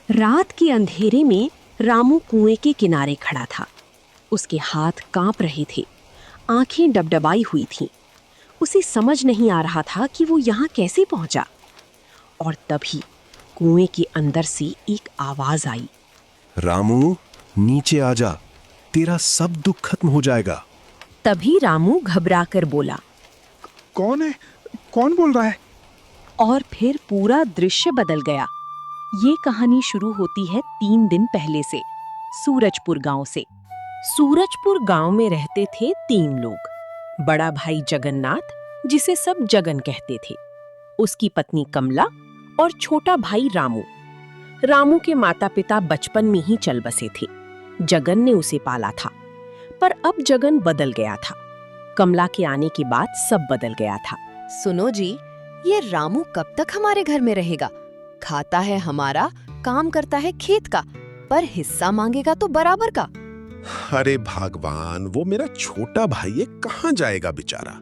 रात के अंधेरे में रामू कुएं के किनारे खड़ा था। उसके हाथ कांप रहे थे, आंखें डबडबाई हुई थीं। उसे समझ नहीं आ रहा था कि वो यहाँ कैसे पहुंचा। और तभी कुएं के अंदर से एक आवाज आई। रामू, नीचे आ जा, तेरा सब दुख खत्म हो जाएगा। तभी रामू घबराकर बोला, कौन है? कौन बोल रहा है? और फिर पूरा दृश्य बदल गया। ये कहानी शुरू होती है 3 दिन पहले से, सूरजपुर गांव से। सूरजपुर गांव में रहते थे 3 लोग। बड़ा भाई जगन्नाथ, जिसे सब जगन कहते थे, उसकी पत्नी कमला और छोटा भाई रामू। रामू के माता पिता बचपन में ही चल बसे थे। जगन ने उसे पाला था, पर अब जगन बदल गया था। कमला के आने के बाद सब बदल गया था। सुनो जी, ये रामू कब तक हमारे घर में रहेगा? खाता है हमारा, काम करता है खेत का, पर हिस्सा मांगेगा तो बराबर का। अरे भगवान, वो मेरा छोटा भाई है, कहाँ जाएगा बेचारा।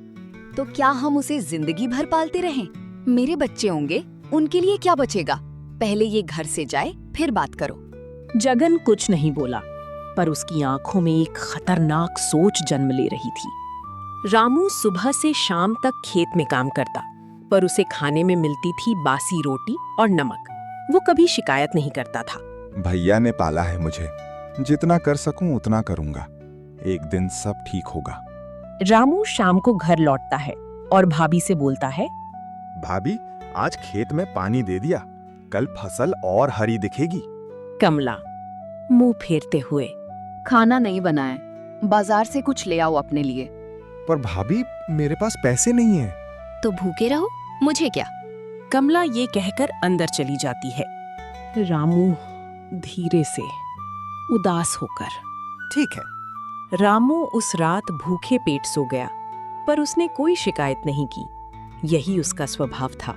तो क्या हम उसे जिंदगी भर पालते रहें? मेरे बच्चे होंगे, उनके लिए क्या बचेगा? पहले ये घर से जाए, फिर बात करो। जगन कुछ नहीं बोला, पर उसकी आंखों में एक खतरनाक सोच जन्म ले रही थी। रामू सुबह से शाम तक खेत में काम करता, पर उसे खाने में मिलती थी बासी रोटी और नमक। वो कभी शिकायत नहीं करता था। भैया ने पाला है मुझे, जितना कर सकूं उतना करूंगा। एक दिन सब ठीक होगा। रामू शाम को घर लौटता है और भाभी से बोलता है, भाभी, आज खेत में पानी दे दिया, कल फसल और हरी दिखेगी। कमला मुंह फेरते हुए, खाना नहीं बनाए, बाजार से कुछ ले आओ अपने लिए। पर भाभी, मेरे पास पैसे नहीं है। तो भूखे रहो, मुझे क्या। कमला ये कहकर अंदर चली जाती है। रामू धीरे से, उदास होकर, ठीक है। रामू उस रात भूखे पेट सो गया, पर उसने कोई शिकायत नहीं की। यही उसका स्वभाव था।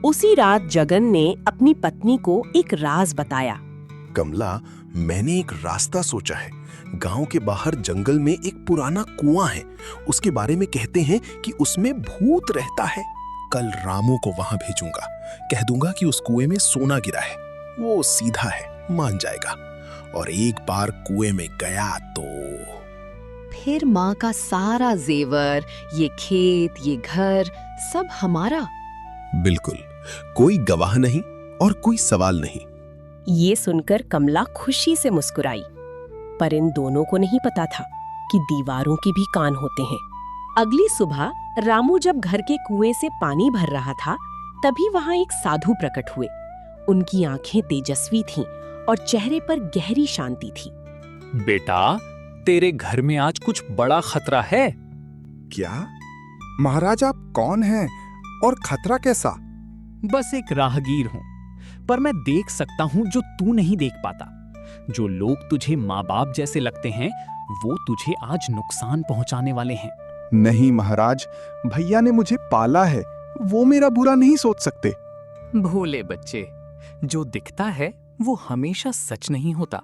उसी रात जगन ने अपनी पत्नी को एक राज बताया। कमला, मैंने एक रास्ता सोचा है। गांव के बाहर जंगल में एक पुराना कुआं है। उसके बारे में कहते हैं कि उसमें भूत रहता है। कल रामू को वहां भेजूंगा, कह दूंगा कि उस कुएं में सोना गिरा है। वो सीधा है, मान जाएगा। और एक बार कुएं में गया तो फिर माँ का सारा जेवर, ये खेत, ये घर, सब हमारा। बिल्कुल, कोई गवाह नहीं और कोई सवाल नहीं। ये सुनकर कमला खुशी से मुस्कुराई, पर इन दोनों को नहीं पता था कि दीवारों के भी कान होते हैं। अगली सुबह रामू जब घर के कुएं से पानी भर रहा था, तभी वहां एक साधु प्रकट हुए। उनकी आंखें तेजस्वी थीं और चेहरे पर गहरी शांति थी। बेटा, तेरे घर में आज कुछ बड़ा खतरा है। क्या? महाराज, आप कौन हैं और खतरा कैसा? बस एक राहगीर हूं, पर मैं देख सकता हूं जो तू नहीं देख पाता। जो लोग तुझे माँ बाप जैसे लगते हैं, वो तुझे आज नुकसान पहुंचाने वाले हैं। नहीं महाराज, भैया ने मुझे पाला है, वो मेरा बुरा नहीं सोच सकते। भोले बच्चे, जो दिखता है वो हमेशा सच नहीं होता।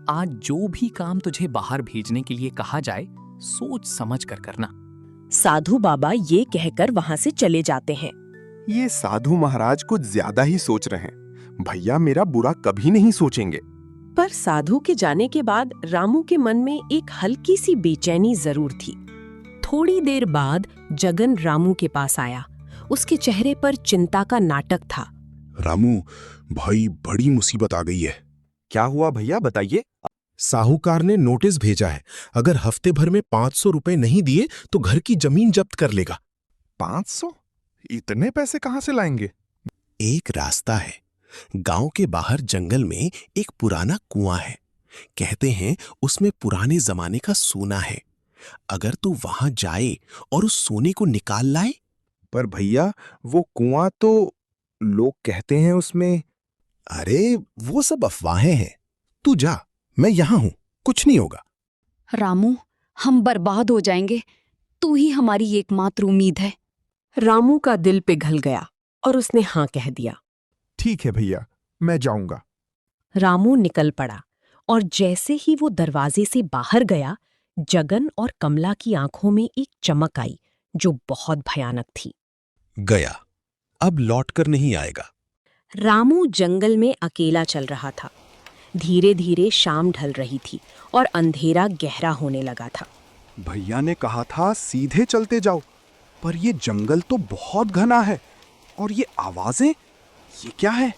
आज जो भी काम तुझे बाहर भेजने के लिए कहा जाए, सोच समझ कर करना। साधु बाबा ये कहकर वहां से चले जाते हैं। ये साधु महाराज कुछ ज्यादा ही सोच रहे हैं। भैया मेरा बुरा कभी नहीं सोचेंगे। पर साधु के जाने के बाद रामू के मन में एक हल्की सी बेचैनी जरूर थी। थोड़ी देर बाद जगन रामू के पास आया। उसके चेहरे पर चिंता का नाटक था। रामू भाई, बड़ी मुसीबत आ गई है। क्या हुआ भैया, बताइए। साहूकार ने नोटिस भेजा है, अगर हफ्ते भर में 500 रुपए नहीं दिए तो घर की जमीन जब्त कर लेगा। 500? इतने पैसे कहाँ से लाएंगे? एक रास्ता है। गांव के बाहर जंगल में एक पुराना कुआं है। कहते हैं उसमें पुराने जमाने का सोना है। अगर तू वहां जाए और उस सोने को निकाल लाए। पर भैया, वो कुआं तो लोग कहते हैं उसमें। अरे वो सब अफवाहें हैं। तू जा, मैं यहां हूं, कुछ नहीं होगा। रामू, हम बर्बाद हो जाएंगे। तू ही हमारी एकमात्र उम्मीद है। रामू का दिल पिघल गया और उसने हाँ कह दिया। ठीक है भैया, मैं जाऊंगा। रामू निकल पड़ा और जैसे ही वो दरवाजे से बाहर गया, जगन और कमला की आंखों में एक चमक आई जो बहुत भयानक थी। गया, अब लौटकर नहीं आएगा। रामू जंगल में अकेला चल रहा था। धीरे धीरे शाम ढल रही थी और अंधेरा गहरा होने लगा था। भैया ने कहा था सीधे चलते जाओ, पर ये जंगल तो बहुत घना है। और ये आवाजें, ये क्या है?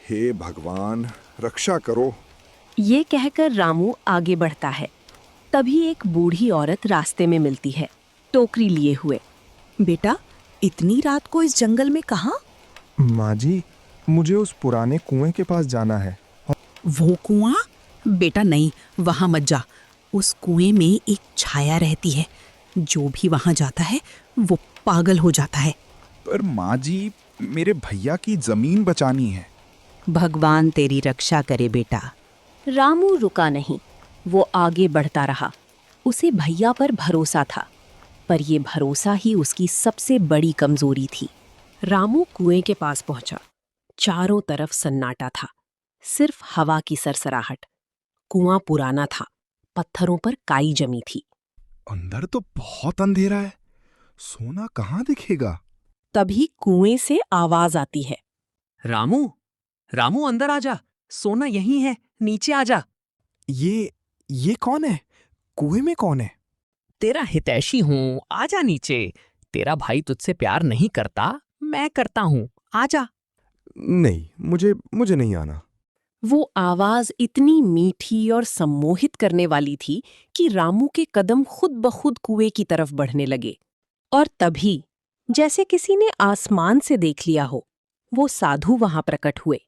हे भगवान, रक्षा करो। ये कहकर रामू आगे बढ़ता है। तभी एक बूढ़ी औरत रास्ते में मिलती है, टोकरी लिए हुए। बेटा, इतनी रात को इस जंगल में कहाँ? माँ जी, मुझे उस पुराने कुएं के पास जाना है। वो कुआं? बेटा नहीं, वहां मत जा। उस कुएं में एक छाया रहती है। जो भी वहां जाता है वो पागल हो जाता है। पर माँ जी, मेरे भैया की जमीन बचानी है। भगवान तेरी रक्षा करे बेटा। रामू रुका नहीं, वो आगे बढ़ता रहा। उसे भैया पर भरोसा था, पर ये भरोसा ही उसकी सबसे बड़ी कमजोरी थी। रामू कुएं के पास पहुंचा। चारों तरफ सन्नाटा था, सिर्फ हवा की सरसराहट। कुआं पुराना था, पत्थरों पर काई जमी थी। अंदर तो बहुत अंधेरा है, सोना कहाँ दिखेगा? तभी कुएं से आवाज आती है। रामू, रामू अंदर आजा, सोना यहीं है, नीचे आजा। ये कौन है? कुएं में कौन है? तेरा हितैषी हूँ, आजा नीचे। तेरा भाई तुझसे प्यार नहीं करता, मैं करता हूँ, आजा। नहीं, मुझे नहीं आना। वो आवाज इतनी मीठी और सम्मोहित करने वाली थी कि रामू के कदम खुद ब खुद कुएं की तरफ बढ़ने लगे। और तभी, जैसे किसी ने आसमान से देख लिया हो, वो साधु वहां प्रकट हुए।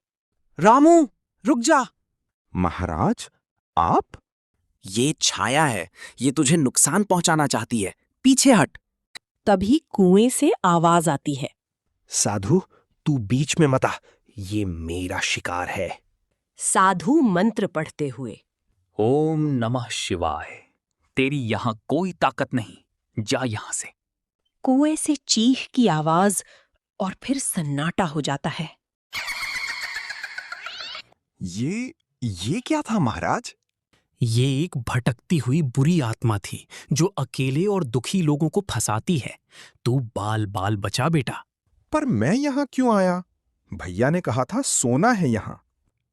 रामू, रुक जा। महाराज, आप? ये छाया है, ये तुझे नुकसान पहुंचाना चाहती है, पीछे हट। तभी कुएं से आवाज आती है। साधु, तू बीच में मत आ, ये मेरा शिकार है। साधु मंत्र पढ़ते हुए। ओम नमः शिवाय। तेरी यहाँ कोई ताकत नहीं, जा यहाँ से। कुएं से चीख की आवाज और फिर सन्नाटा हो जाता है। ये क्या था महाराज? ये एक भटकती हुई बुरी आत्मा थी जो अकेले और दुखी लोगों को फंसाती है। तू बाल बाल बचा बेटा। पर मैं यहाँ क्यों आया? भैया ने कहा था सोना है यहाँ।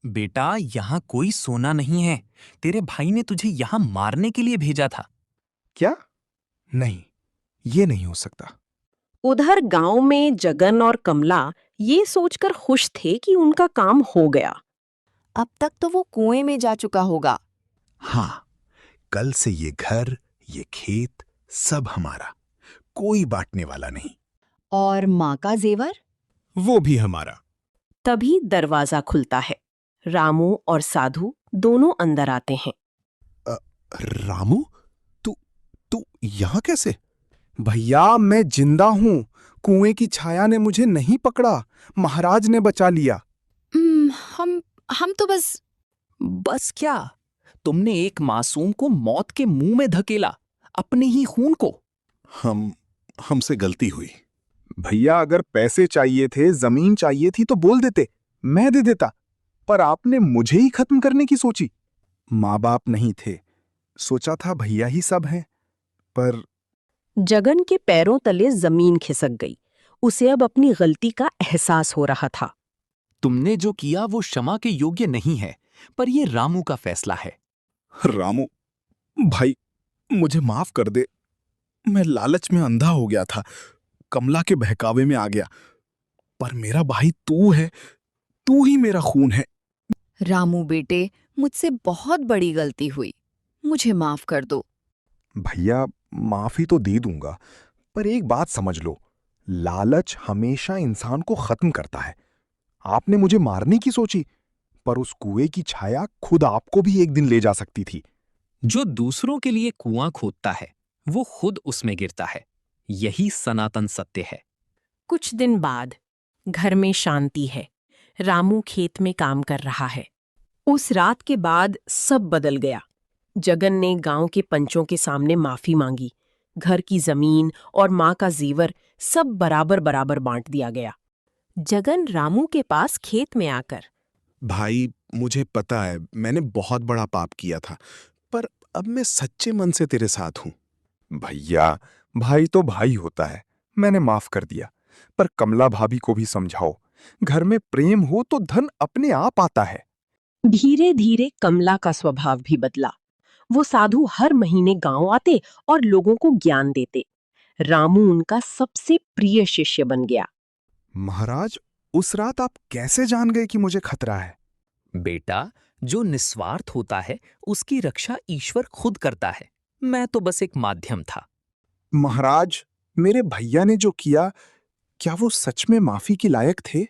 बेटा, यहाँ कोई सोना नहीं है। तेरे भाई ने तुझे यहाँ मारने के लिए भेजा था। क्या? नहीं, ये नहीं हो सकता। उधर गांव में जगन और कमला ये सोचकर खुश थे कि उनका काम हो गया। अब तक तो वो कुएं में जा चुका होगा। हाँ, कल से ये घर, ये खेत सब हमारा, कोई बांटने वाला नहीं। और माँ का जेवर? वो भी हमारा। तभी दरवाजा खुलता है। रामू और साधु दोनों अंदर आते हैं। रामू, तू यहाँ कैसे? भैया, मैं जिंदा हूँ। कुएं की छाया ने मुझे नहीं पकड़ा, महाराज ने बचा लिया। हम तो बस क्या? तुमने एक मासूम को मौत के मुंह में धकेला, अपने ही खून को। हमसे गलती हुई। भैया, अगर पैसे चाहिए थे, जमीन चाहिए थी तो बोल देते, मैं दे देता। पर आपने मुझे ही खत्म करने की सोची। माँ बाप नहीं थे, सोचा था भैया ही सब हैं। पर जगन के पैरों तले जमीन खिसक गई। उसे अब अपनी गलती का एहसास हो रहा था। तुमने जो किया वो क्षमा के योग्य नहीं है, पर ये रामू का फैसला है। रामू भाई, मुझे माफ कर दे। मैं लालच में अंधा हो गया था, कमला के बहकावे में आ गया। पर मेरा भाई तू है, तू ही मेरा खून है। रामू बेटे, मुझसे बहुत बड़ी गलती हुई, मुझे माफ कर दो। भैया, माफी तो दे दूंगा, पर एक बात समझ लो, लालच हमेशा इंसान को खत्म करता है। आपने मुझे मारने की सोची, पर उस कुएं की छाया खुद आपको भी एक दिन ले जा सकती थी। जो दूसरों के लिए कुआं खोदता है, वो खुद उसमें गिरता है। यही सनातन सत्य है। कुछ दिन बाद घर में शांति है। रामू खेत में काम कर रहा है। उस रात के बाद सब बदल गया। जगन ने गांव के पंचों के सामने माफी मांगी। घर की जमीन और माँ का जेवर सब बराबर बराबर बांट दिया गया। जगन रामू के पास खेत में आकर, भाई, मुझे पता है मैंने बहुत बड़ा पाप किया था, पर अब मैं सच्चे मन से तेरे साथ हूं। भैया, भाई तो भाई होता है। मैंने माफ कर दिया, पर कमला भाभी को भी समझाओ, घर में प्रेम हो तो धन अपने आप आता है। धीरे धीरे कमला का स्वभाव भी बदला। वो साधु हर महीने गांव आते और लोगों को ज्ञान देते। रामू उनका सबसे प्रिय शिष्य बन गया। महाराज, उस रात आप कैसे जान गए कि मुझे खतरा है? बेटा, जो निस्वार्थ होता है उसकी रक्षा ईश्वर खुद करता है। मैं तो बस एक माध्यम था। महाराज, मेरे भैया ने जो किया, क्या वो सच में माफी के लायक थे?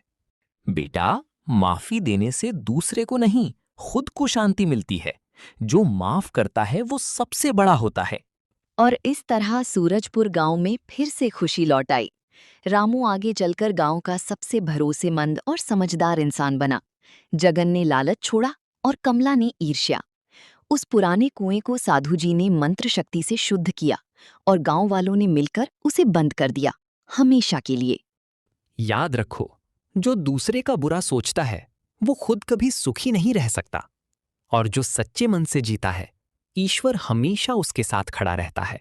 बेटा, माफी देने से दूसरे को नहीं, खुद को शांति मिलती है। जो माफ करता है वो सबसे बड़ा होता है। और इस तरह सूरजपुर गांव में फिर से खुशी लौट आई। रामू आगे चलकर गांव का सबसे भरोसेमंद और समझदार इंसान बना। जगन ने लालच छोड़ा और कमला ने ईर्ष्या। उस पुराने कुएं को साधु जी ने मंत्र शक्ति से शुद्ध किया और गांव वालों ने मिलकर उसे बंद कर दिया, हमेशा के लिए। याद रखो, जो दूसरे का बुरा सोचता है वो खुद कभी सुखी नहीं रह सकता, और जो सच्चे मन से जीता है ईश्वर हमेशा उसके साथ खड़ा रहता है।